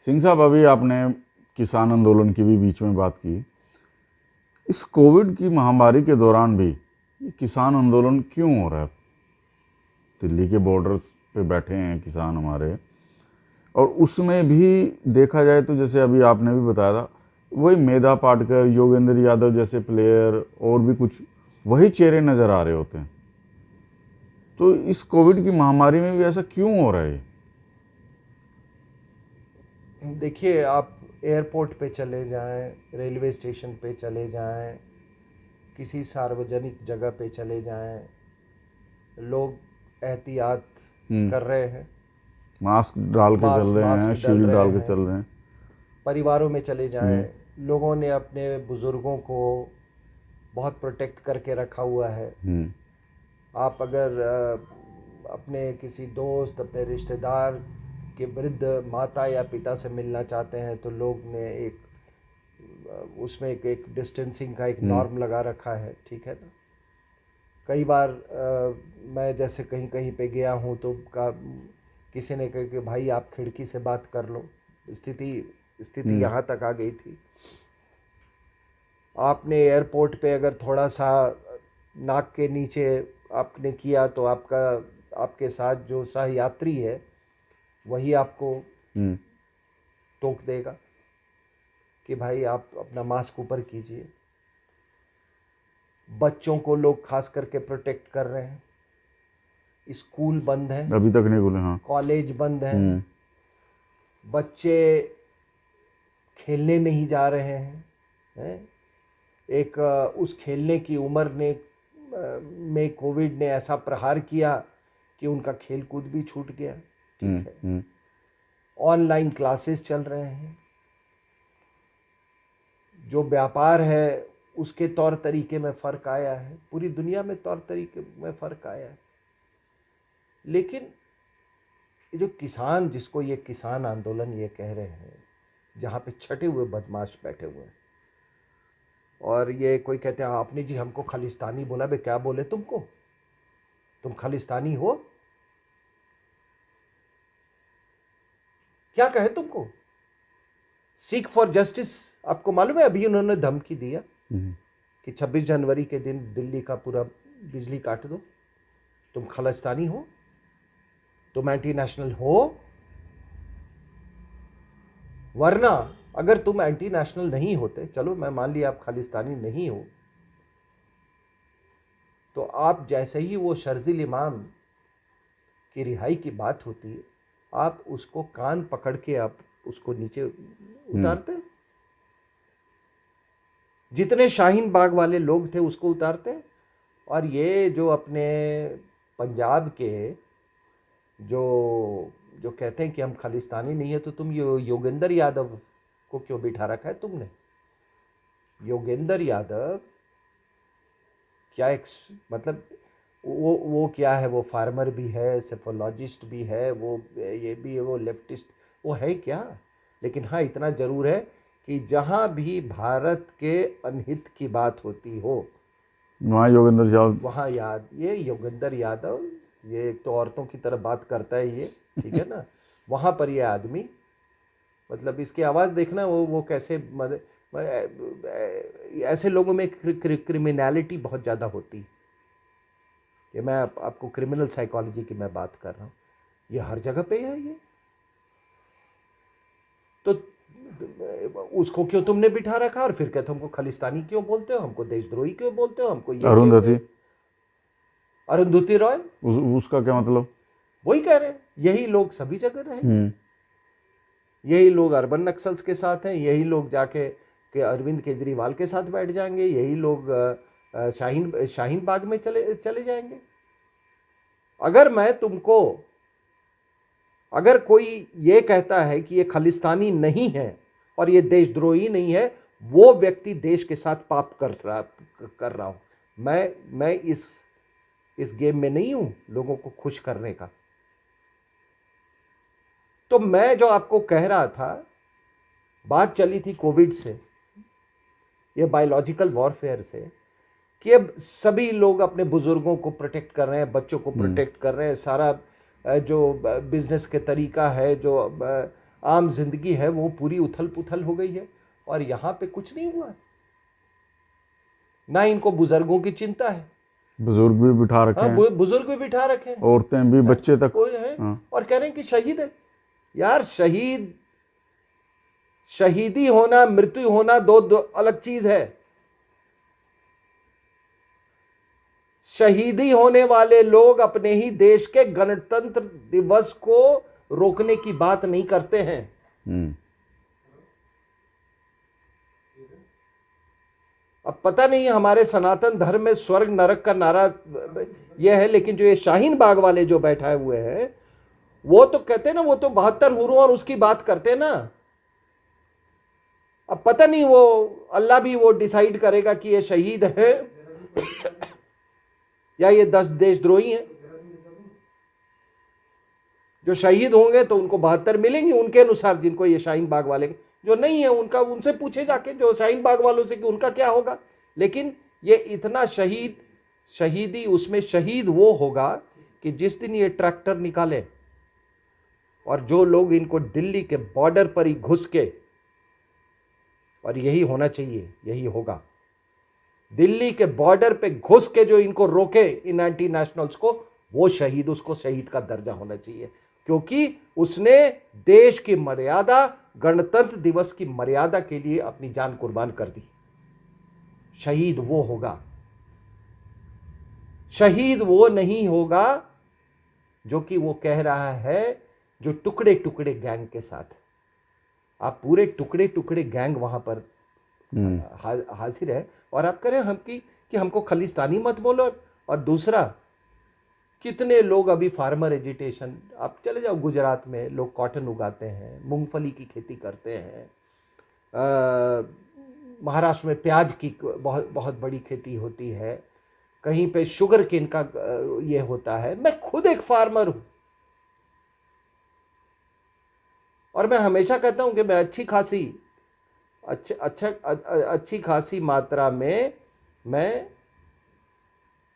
सिंह साहब, अभी आपने किसान आंदोलन की भी बीच में बात की। इस कोविड की महामारी के दौरान भी ये किसान आंदोलन क्यों हो रहा है? दिल्ली के बॉर्डर्स पे बैठे हैं किसान हमारे, और उसमें भी देखा जाए तो जैसे अभी आपने भी बताया था, वही मेधा पाटकर, योगेंद्र यादव जैसे प्लेयर और भी कुछ वही चेहरे नज़र आ रहे होते हैं। तो इस कोविड की महामारी में भी ऐसा क्यों हो रहा है? देखिए, आप एयरपोर्ट पे चले जाएं, रेलवे स्टेशन पे चले जाएं, किसी सार्वजनिक जगह पे चले जाएं, लोग एहतियात कर रहे हैं, मास्क डाल के चल रहे हैं, मास्क डल शील्ड रहे डाल के हैं। चल रहे हैं। परिवारों में चले जाएं, लोगों ने अपने बुज़ुर्गों को बहुत प्रोटेक्ट करके रखा हुआ है। आप अगर अपने किसी दोस्त, अपने रिश्तेदार के वृद्ध माता या पिता से मिलना चाहते हैं तो लोग ने उसमें एक डिस्टेंसिंग का एक नॉर्म लगा रखा है, ठीक है ना। कई बार मैं जैसे कहीं कहीं पे गया हूँ तो किसी ने कहा कि भाई आप खिड़की से बात कर लो। स्थिति यहाँ तक आ गई थी। आपने एयरपोर्ट पे अगर थोड़ा सा नाक के नीचे आपने किया तो आपके साथ जो सहयात्री है वही आपको टोक देगा कि भाई आप अपना मास्क ऊपर कीजिए। बच्चों को लोग खास करके प्रोटेक्ट कर रहे हैं। स्कूल बंद है, अभी तक नहीं बोले। हाँ, कॉलेज बंद है, बच्चे खेलने नहीं जा रहे हैं। एक उस खेलने की उम्र में कोविड ने ऐसा प्रहार किया कि उनका खेल कूद भी छूट गया, ठीक है। ऑनलाइन क्लासेस चल रहे हैं। जो व्यापार है उसके तौर तरीके में फ़र्क आया है, पूरी दुनिया में तौर तरीके में फ़र्क आया है। लेकिन जो किसान, जिसको ये किसान आंदोलन ये कह रहे हैं, जहाँ पे छटे हुए बदमाश बैठे हुए हैं, और ये कोई कहते हैं आपने जी हमको खालिस्तानी बोला। बे क्या बोले तुमको? तुम खालिस्तानी हो? क्या कहे तुमको? सीख फॉर जस्टिस। आपको मालूम है अभी उन्होंने धमकी दिया कि 26 जनवरी के दिन दिल्ली का पूरा बिजली काट दो। तुम खालिस्तानी हो? तुम एंटी नेशनल हो? वरना अगर तुम एंटी नेशनल नहीं होते, चलो मैं मान लिया आप खालिस्तानी नहीं हो, तो आप जैसे ही वो शर्जिल इमाम की रिहाई की बात होती है, आप उसको कान पकड़ के आप उसको नीचे उतारते। जितने शाहीन बाग वाले लोग थे उसको उतारते। और ये जो अपने पंजाब के जो जो कहते हैं कि हम खालिस्तानी नहीं है, तो तुम योगेंद्र यादव को क्यों बिठा रखा है तुमने? योगेंद्र यादव क्या मतलब वो क्या है? वो फार्मर भी है, सेफोलॉजिस्ट भी है, वो ये भी है, वो लेफ्टिस्ट, वो है क्या? लेकिन हाँ, इतना जरूर है कि जहाँ भी भारत के अनहित की बात होती हो वहाँ योगेंद्र यादव, वहाँ ये योगेंद्र यादव, ये एक तो औरतों की तरह बात करता है ये, ठीक है ना। वहाँ पर ये आदमी, मतलब इसकी आवाज़ देखना, वो कैसे ऐसे लोगों में क्रिमिनलिटी बहुत ज़्यादा होती है। ये मैं आपको क्रिमिनल साइकोलॉजी की मैं बात कर रहा हूँ। ये हर जगह पे है ये। तो उसको क्यों तुमने बिठा रखा? और फिर कहते हमको खालिस्तानी क्यों बोलते हो, हमको देशद्रोही क्यों बोलते हो, हमको ये अरुंधति, अरुंधति रॉय, उसका क्या मतलब? वही कह रहे हैं, यही लोग सभी जगह रहे। यही लोग अर्बन नक्सल्स के साथ हैं, यही लोग जाके के अरविंद केजरीवाल के साथ बैठ जाएंगे, यही लोग शाहीन बाग में चले जाएंगे। अगर कोई ये कहता है कि ये खालिस्तानी नहीं है और ये देशद्रोही नहीं है, वो व्यक्ति देश के साथ पाप कर रहा हूं। मैं इस गेम में नहीं हूं लोगों को खुश करने का। तो मैं जो आपको कह रहा था, बात चली थी कोविड से, ये बायोलॉजिकल वॉरफेयर से, कि अब सभी लोग अपने बुजुर्गों को प्रोटेक्ट कर रहे हैं, बच्चों को प्रोटेक्ट कर रहे हैं। सारा जो बिजनेस के तरीका है, जो आम जिंदगी है वो पूरी उथल पुथल हो गई है, और यहाँ पे कुछ नहीं हुआ है। ना इनको बुजुर्गों की चिंता है। बुजुर्ग भी बिठा रखे हाँ, हैं, बुजुर्ग भी बिठा रखे हैं, औरतें भी, बच्चे तक। वो है, हाँ, और कह रहे हैं कि शहीद है। यार शहीदी होना, मृत्यु होना दो अलग चीज है। शहीदी होने वाले लोग अपने ही देश के गणतंत्र दिवस को रोकने की बात नहीं करते हैं। अब पता नहीं हमारे सनातन धर्म में स्वर्ग नरक का नारा यह है, लेकिन जो ये शाहीन बाग वाले जो बैठाए हुए हैं, वो तो कहते हैं ना, वो तो 72 हुरों और उसकी बात करते हैं ना। अब पता नहीं वो अल्लाह भी वो डिसाइड करेगा कि ये शहीद है या ये 10 देशद्रोही हैं। जो शहीद होंगे तो उनको 72 मिलेंगे उनके अनुसार, जिनको ये शाहीन बाग वाले, जो नहीं है उनका उनसे पूछे जाके, जो शाहीन बाग वालों से, कि उनका क्या होगा। लेकिन ये इतना शहीदी उसमें शहीद वो होगा कि जिस दिन ये ट्रैक्टर निकाले और जो लोग इनको दिल्ली के बॉर्डर पर ही घुस के, और यही होना चाहिए, यही होगा, दिल्ली के बॉर्डर पे घुस के जो इनको रोके इन एंटी नेशनल्स को, वो शहीद, उसको शहीद का दर्जा होना चाहिए, क्योंकि उसने देश की मर्यादा, गणतंत्र दिवस की मर्यादा के लिए अपनी जान कुर्बान कर दी। शहीद वो होगा। शहीद वो नहीं होगा जो कि वो कह रहा है, जो टुकड़े टुकड़े गैंग के साथ, आप पूरे टुकड़े टुकड़े गैंग वहां पर हाजिर है, और आप करें हम कि हमको खालिस्तानी मत बोलो। और दूसरा, कितने लोग अभी फार्मर एजिटेशन, आप चले जाओ गुजरात में, लोग कॉटन उगाते हैं, मूंगफली की खेती करते हैं, महाराष्ट्र में प्याज की बहुत बहुत बड़ी खेती होती है, कहीं पे शुगर केन का ये होता है। मैं खुद एक फार्मर हूं, और मैं हमेशा कहता हूं कि मैं अच्छी खासी मात्रा में मैं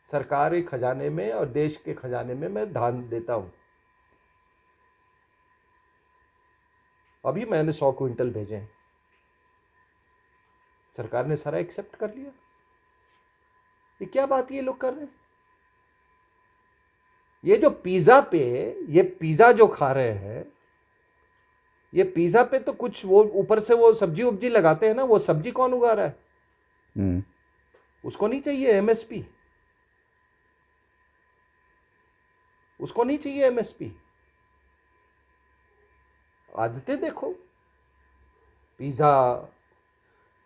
सरकारी खजाने में और देश के खजाने में मैं दान देता हूं। अभी मैंने 100 क्विंटल भेजे हैं, सरकार ने सारा एक्सेप्ट कर लिया। ये क्या बात ये लोग कर रहे हैं? ये जो ये पिज्जा जो खा रहे हैं, ये पिज्जा पे तो कुछ वो ऊपर से वो सब्जी उब्जी लगाते हैं ना, वो सब्जी कौन उगा रहा है? उसको नहीं चाहिए एमएसपी, उसको नहीं चाहिए एमएसपी। आदतें देखो, पिज्जा,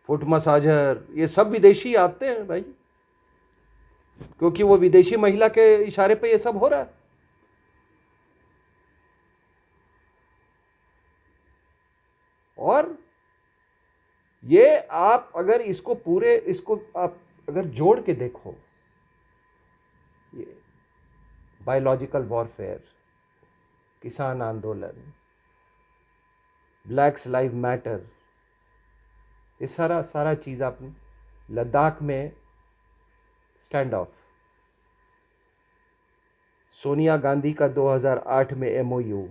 फुट मसाजर, ये सब विदेशी आते हैं भाई, क्योंकि वो विदेशी महिला के इशारे पे ये सब हो रहा है। और ये आप अगर इसको आप अगर जोड़ के देखो, ये बायोलॉजिकल वॉरफेयर, किसान आंदोलन, ब्लैक्स लाइव मैटर, ये सारा चीज आपने, लद्दाख में स्टैंड ऑफ, सोनिया गांधी का 2008 में एमओयू,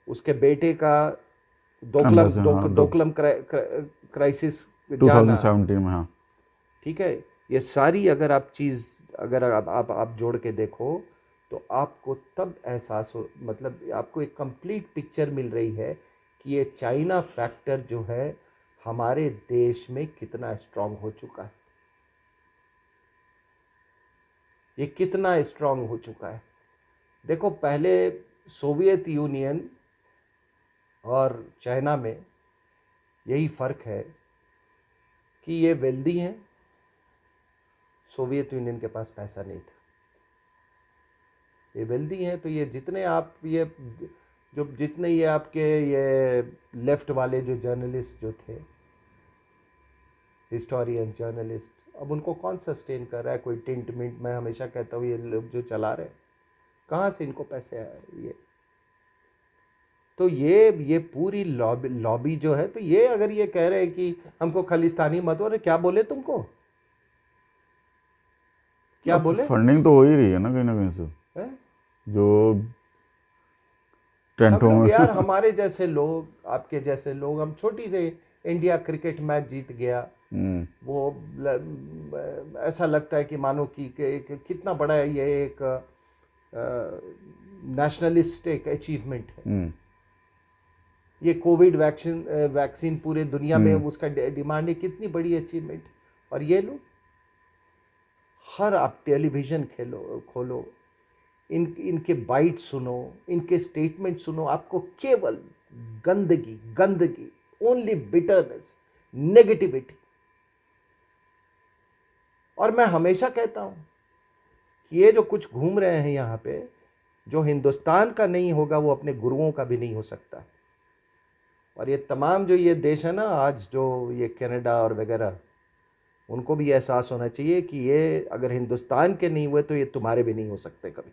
उसके बेटे का दोकलम क्राइसिस जाना, 2017 में। हाँ, ठीक है। ये सारी अगर आप जोड़ के देखो तो आपको तब एहसास हो, मतलब आपको एक कंप्लीट पिक्चर मिल रही है कि ये चाइना फैक्टर जो है हमारे देश में कितना स्ट्रांग हो चुका है, ये कितना स्ट्रांग हो चुका है। देखो, पहले सोवियत यूनियन और चाइना में यही फर्क है कि ये वेल्दी हैं, सोवियत यूनियन के पास पैसा नहीं था। ये वेल्दी हैं, तो ये जितने आपके ये लेफ्ट वाले जो जर्नलिस्ट जो थे, हिस्टोरियन जर्नलिस्ट, अब उनको कौन सस्टेन कर रहा है? कोई टिंट मिंट, मैं हमेशा कहता हूँ ये लोग जो चला रहे हैं, कहाँ से इनको पैसे आए? ये तो ये पूरी लॉबी जो है, तो ये अगर ये कह रहे हैं कि हमको खालिस्तानी मत, और क्या बोले तुमको, क्या बोले? फंडिंग तो हो ही रही है ना कहीं से, है? जो टेंटों लोग में। यार, हमारे जैसे लोग, आपके जैसे लोग, हम छोटी से इंडिया क्रिकेट मैच जीत गया, वो ऐसा लगता है कि मानो कि कितना बड़ा है ये, एक नेशनलिस्ट एक अचीवमेंट है। ये कोविड वैक्सीन पूरे दुनिया में उसका डिमांड है, कितनी बड़ी अचीवमेंट। और ये लोग, हर आप टेलीविजन खोलो, इनके बाइट सुनो, इनके स्टेटमेंट सुनो, आपको केवल गंदगी गंदगी, ओनली बिटरनेस, नेगेटिविटी। और मैं हमेशा कहता हूं कि ये जो कुछ घूम रहे हैं यहाँ पे, जो हिंदुस्तान का नहीं होगा वो अपने गुरुओं का भी नहीं हो सकता। और ये तमाम जो ये देश है ना आज, जो ये कनाडा और वगैरह, उनको भी एहसास होना चाहिए कि ये अगर हिंदुस्तान के नहीं हुए तो ये तुम्हारे भी नहीं हो सकते कभी,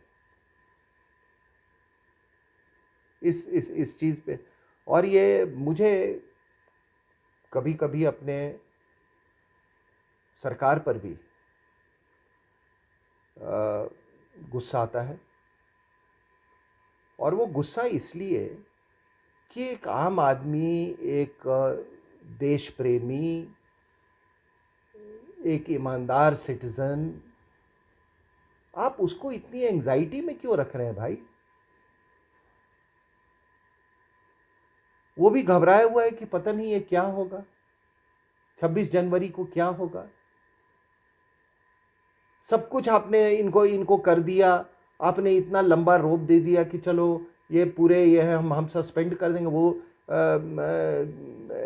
इस चीज़ पे। और ये मुझे कभी कभी अपने सरकार पर भी गुस्सा आता है। और वो गुस्सा इसलिए कि एक आम आदमी, एक देश प्रेमी, एक ईमानदार सिटीजन, आप उसको इतनी एंजाइटी में क्यों रख रहे हैं भाई? वो भी घबराया हुआ है कि पता नहीं ये क्या होगा, 26 जनवरी को क्या होगा। सब कुछ आपने इनको कर दिया, आपने इतना लंबा रोप दे दिया कि चलो ये पूरे ये है, हम सस्पेंड कर देंगे, वो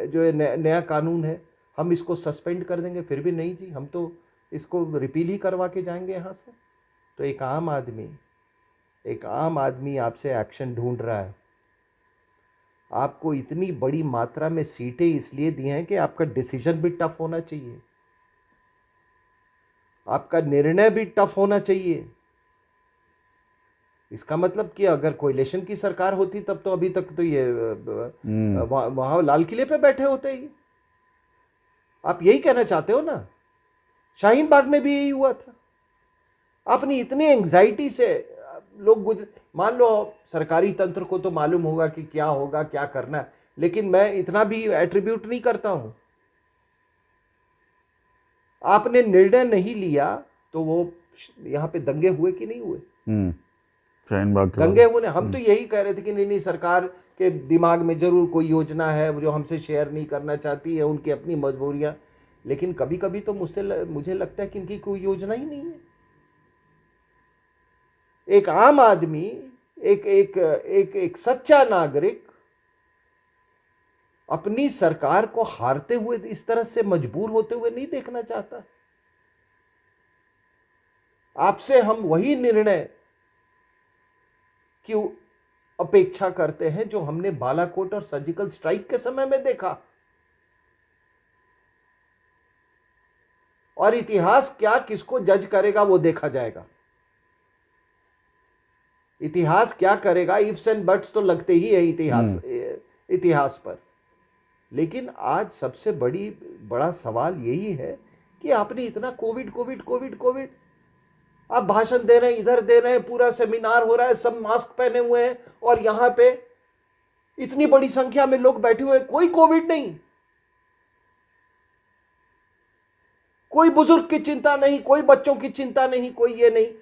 जो है नया कानून है हम इसको सस्पेंड कर देंगे। फिर भी नहीं जी, हम तो इसको रिपील ही करवा के जाएंगे यहाँ से। तो एक आम आदमी आपसे एक्शन ढूंढ रहा है। आपको इतनी बड़ी मात्रा में सीटें इसलिए दी हैं कि आपका डिसीजन भी टफ होना चाहिए, आपका निर्णय भी टफ होना चाहिए। इसका मतलब कि अगर कोalition की सरकार होती तब तो अभी तक तो ये वहां लाल किले पे बैठे होते ही। आप यही कहना चाहते हो ना? शाहीन बाग में भी यही हुआ था। अपनी इतनी एंग्जाइटी से लोग मान लो सरकारी तंत्र को तो मालूम होगा कि क्या होगा, क्या करना है, लेकिन मैं इतना भी एट्रीब्यूट नहीं करता हूं। आपने निर्णय नहीं लिया तो वो यहां पे दंगे हुए कि नहीं हुए? शाहीन बाग के दंगे हुए। हम तो यही कह रहे थे कि नहीं, सरकार के दिमाग में जरूर कोई योजना है जो हमसे शेयर नहीं करना चाहती है, उनकी अपनी मजबूरियां। लेकिन कभी कभी तो मुझे लगता है कि इनकी कोई योजना ही नहीं है। एक आम आदमी, एक एक एक एक सच्चा नागरिक अपनी सरकार को हारते हुए, इस तरह से मजबूर होते हुए नहीं देखना चाहता। आपसे हम वही निर्णय की अपेक्षा करते हैं जो हमने बालाकोट और सर्जिकल स्ट्राइक के समय में देखा। और इतिहास क्या किसको जज करेगा वो देखा जाएगा। इतिहास क्या करेगा, इफ्स एंड बट्स तो लगते ही है इतिहास पर। लेकिन आज सबसे बड़ा सवाल यही है कि आपने इतना कोविड कोविड कोविड कोविड, आप भाषण दे रहे हैं, इधर दे रहे हैं, पूरा सेमिनार हो रहा है, सब मास्क पहने हुए हैं, और यहां पे इतनी बड़ी संख्या में लोग बैठे हुए हैं, कोई कोविड नहीं, कोई बुजुर्ग की चिंता नहीं, कोई बच्चों की चिंता नहीं, कोई ये नहीं।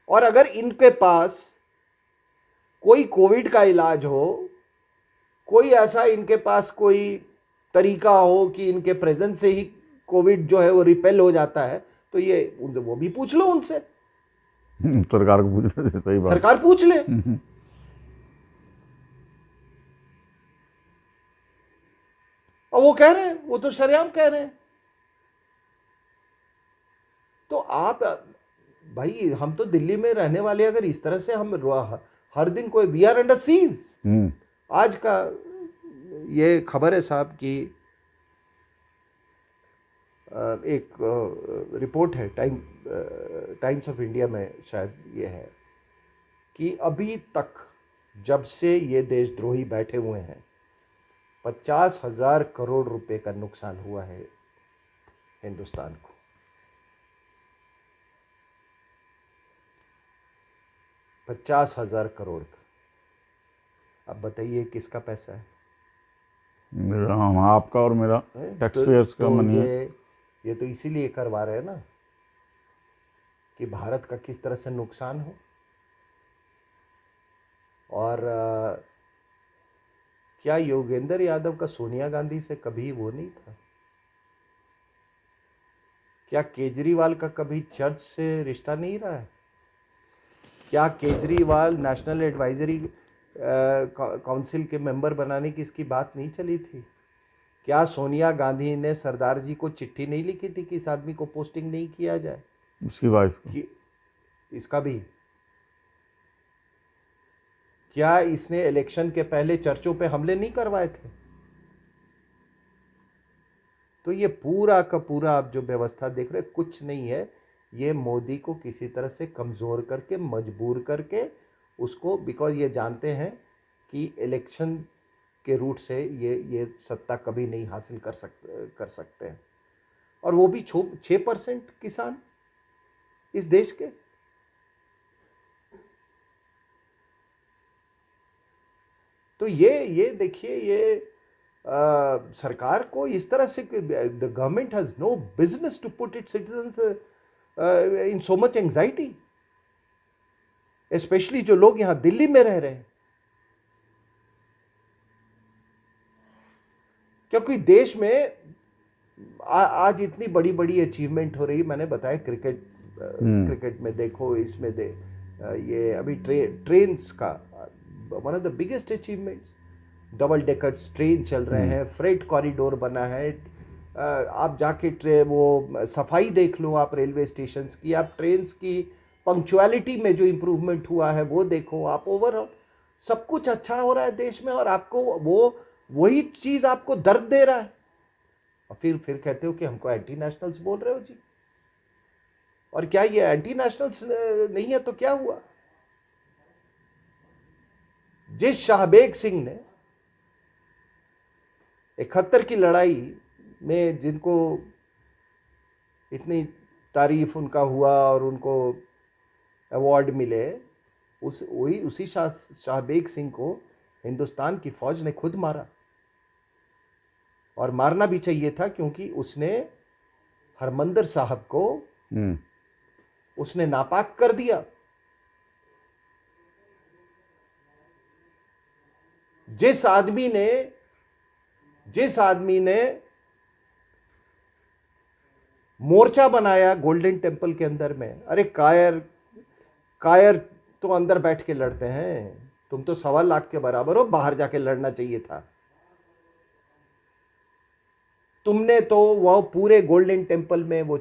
और अगर इनके पास कोई कोविड का इलाज हो, कोई ऐसा इनके पास कोई तरीका हो कि इनके प्रेजेंस से ही कोविड जो है वो रिपेल हो जाता है, तो ये वो भी पूछ लो उनसे। सरकार को पूछने से सही बात। सरकार पूछ ले। और वो कह रहे हैं, वो तो शरेआम कह रहे हैं। तो आप भाई, हम तो दिल्ली में रहने वाले, अगर इस तरह से हम हर दिन कोई, वी आर अंडर सीज। आज का ये खबर है साहब कि एक रिपोर्ट है टाइम्स ऑफ इंडिया में शायद ये है कि अभी तक जब से ये देशद्रोही बैठे हुए हैं 50,000 करोड़ रुपए का नुकसान हुआ है हिंदुस्तान को। 50,000 करोड़ का। अब बताइए किसका पैसा है? हम आपका और मेरा टैक्स पेयर्स का मनी है। ये तो इसीलिए करवा रहे हैं ना कि भारत का किस तरह से नुकसान हो। और क्या योगेंद्र यादव का सोनिया गांधी से कभी वो नहीं था? क्या केजरीवाल का कभी चर्च से रिश्ता नहीं रहा है? क्या केजरीवाल नेशनल एडवाइजरी काउंसिल के मेंबर बनाने की इसकी बात नहीं चली थी? क्या सोनिया गांधी ने सरदार जी को चिट्ठी नहीं लिखी थी कि इस आदमी को पोस्टिंग नहीं किया जाए? उसकी वाइफ को। कि इसका भी क्या इसने इलेक्शन के पहले चर्चों पे हमले नहीं करवाए थे? तो ये पूरा का पूरा आप जो व्यवस्था देख रहे कुछ नहीं है, ये मोदी को किसी तरह से कमज़ोर करके मजबूर करके उसको, बिकॉज ये जानते हैं कि इलेक्शन के रूट से ये सत्ता कभी नहीं हासिल कर सकते हैं। और वो भी 6% किसान इस देश के। तो ये देखिए, ये सरकार को इस तरह से, the government has no business to put it citizens in so much anxiety, specially जो लोग यहां दिल्ली में रह रहे हैं। क्योंकि देश में आज इतनी बड़ी बड़ी अचीवमेंट हो रही, मैंने बताया क्रिकेट में देखो, इसमें ये अभी ट्रेन्स का one of the biggest achievements, double deckers train चल रहे हैं, फ्रेट कॉरिडोर बना है। आप जाके वो सफाई देख लो आप रेलवे स्टेशन की, आप ट्रेन की पंक्चुअलिटी में जो इम्प्रूवमेंट हुआ है वो देखो आप। ओवरऑल सब कुछ अच्छा हो रहा है देश में, और आपको वही चीज़ आपको दर्द दे रहा है। और फिर कहते हो कि हमको एंटी नेशनल्स बोल रहे हो जी। और क्या ये एंटी नेशनल्स नहीं है तो क्या हुआ? जिस शाहबेग सिंह ने 71 की लड़ाई में जिनको इतनी तारीफ उनका हुआ और उनको अवार्ड मिले, उसी शाहबेग सिंह को हिंदुस्तान की फौज ने खुद मारा। और मारना भी चाहिए था, क्योंकि उसने हरमंदिर साहब को उसने नापाक कर दिया। जिस आदमी ने मोर्चा बनाया गोल्डन टेम्पल के अंदर में, अरे कायर तो अंदर बैठ के लड़ते हैं, तुम तो 1.25 लाख के बराबर हो, बाहर जाके लड़ना चाहिए था। तुमने तो वह पूरे गोल्डन टेम्पल में वो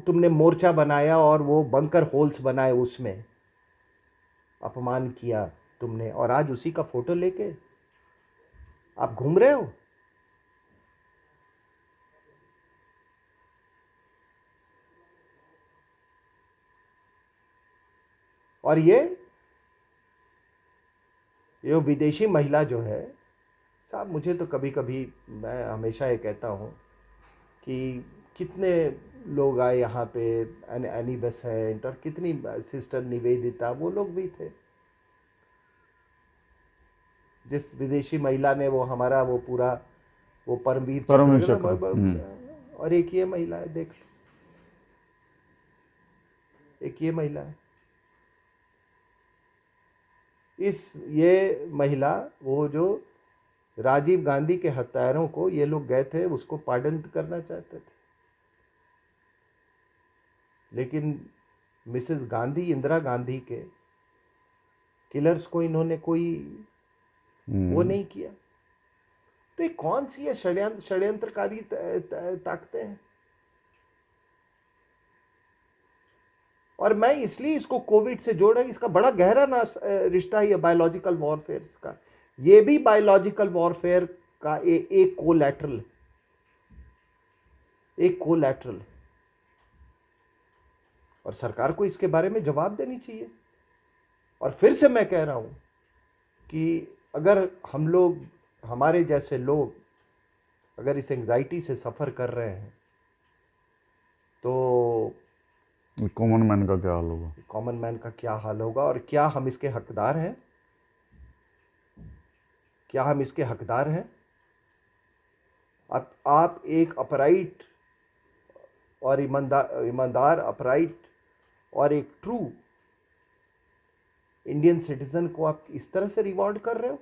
तुमने मोर्चा बनाया और वो बंकर होल्स बनाए, उसमें अपमान किया तुमने, और आज उसी का फोटो लेके आप घूम रहे हो। और ये विदेशी महिला जो है साहब, मुझे तो कभी कभी, मैं हमेशा ये कहता हूँ कि कितने लोग आए यहाँ पे, एनी बेसेंट और कितनी सिस्टर निवेदिता, वो लोग भी थे। जिस विदेशी महिला ने वो हमारा वो पूरा वो परमवीर चक्र, और एक ये महिला है, देख लो, एक ये महिला है। ये महिला, वो जो राजीव गांधी के हत्यारों को ये लोग गए थे उसको पार्डन करना चाहते थे, लेकिन मिसेस गांधी, इंदिरा गांधी के किलर्स को इन्होंने कोई वो नहीं किया। तो ये कौन सी है षड्यंत्रकारी ताकतें हैं? और मैं इसलिए इसको कोविड से जोड़ा, इसका बड़ा गहरा रिश्ता है ये बायोलॉजिकल वॉरफेयर का। ये भी बायोलॉजिकल वॉरफेयर का एक कोलैटरल, और सरकार को इसके बारे में जवाब देनी चाहिए। और फिर से मैं कह रहा हूं कि अगर हम लोग, हमारे जैसे लोग अगर इस एंजाइटी से सफ़र कर रहे हैं, तो कॉमन मैन का क्या हाल होगा? कॉमन मैन का क्या हाल होगा, और क्या हम इसके हकदार हैं? क्या हम इसके हकदार हैं? आप एक अपराइट और ईमानदार अपराइट और एक ट्रू इंडियन सिटीजन को आप इस तरह से रिवॉर्ड कर रहे हो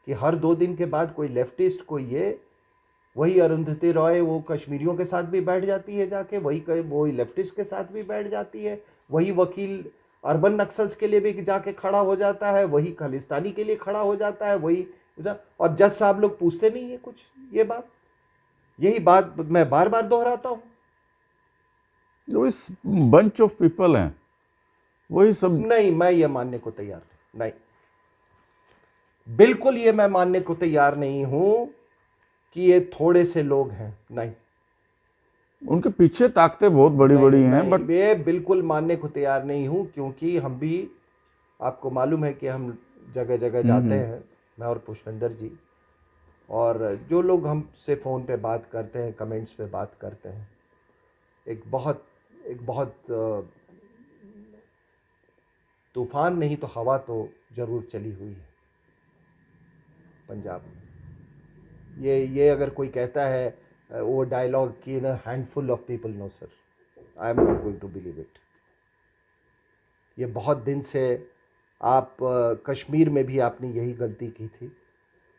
कि हर 2 दिन के बाद कोई लेफ्टिस्ट, कोई ये, वही अरुंधति रॉय वो कश्मीरियों के साथ भी बैठ जाती है जाके, वही लेफ्टिस्ट के साथ भी बैठ जाती है, वही वकील अर्बन नक्सल्स के लिए भी जाके खड़ा हो जाता है, वही खालिस्तानी के लिए खड़ा हो जाता है, वही, और जज साहब लोग पूछते नहीं है कुछ। ये बात, यही बात मैं बार बार दोहराता हूँ। जो इस बंच ऑफ पीपल हैं वही सब। नहीं, मैं ये मानने को तैयार नहीं, बिल्कुल ये मैं मानने को तैयार नहीं हूं कि ये थोड़े से लोग हैं। नहीं, उनके पीछे ताकतें बहुत बड़ी बड़ी हैं, बट ये बिल्कुल मानने को तैयार नहीं हूं, क्योंकि हम भी, आपको मालूम है कि हम जगह जगह जाते हैं, मैं और पुष्पेंद्र जी, और जो लोग हमसे फ़ोन पे बात करते हैं, कमेंट्स पे बात करते हैं, एक बहुत तूफान नहीं तो हवा तो ज़रूर चली हुई है पंजाब में। ये अगर कोई कहता है वो डायलॉग कि ना handful of people, no sir, I am not going to believe it. ये बहुत दिन से आप कश्मीर में भी आपने यही गलती की थी,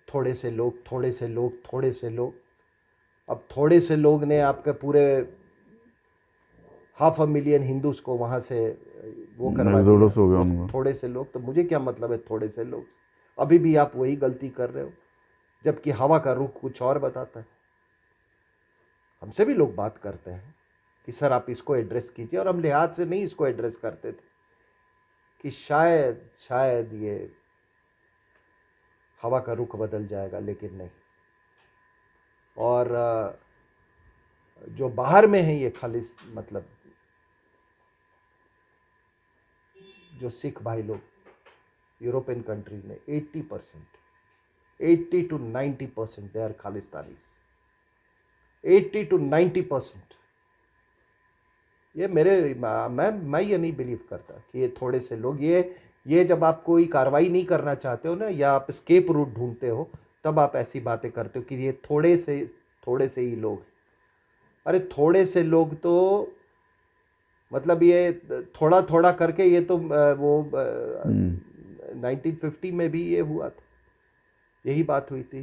थोड़े से लोग, थोड़े से लोग, थोड़े से लोग। अब थोड़े से लोग ने आपके पूरे 500,000 हिंदूज को वहाँ से वो करवा दिया। हो गया उनको। थोड़े से लोग, तो मुझे क्या मतलब है थोड़े से लोग? अभी भी आप वही गलती कर रहे हो, जबकि हवा का रुख कुछ और बताता है। हमसे भी लोग बात करते हैं कि सर आप इसको एड्रेस कीजिए, और हम लिहाज से नहीं इसको एड्रेस करते थे कि शायद ये हवा का रुख बदल जाएगा, लेकिन नहीं। और जो बाहर में है ये खालिस, मतलब जो सिख भाई लोग यूरोपियन कंट्रीज में 80% 80 to 90% they are Khalistanis. 80 to 90%। ये मैं ये नहीं बिलीव करता कि ये थोड़े से लोग, ये जब आप कोई कार्रवाई नहीं करना चाहते हो ना, या आप स्केप रूट ढूंढते हो, तब आप ऐसी बातें करते हो कि ये थोड़े से ही लोग। अरे थोड़े से लोग तो मतलब ये थोड़ा थोड़ा करके, ये तो वो 1950 में भी ये हुआ था, यही बात हुई थी।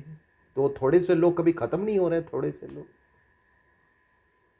तो थोड़े से लोग कभी ख़त्म नहीं हो रहे, थोड़े से लोग।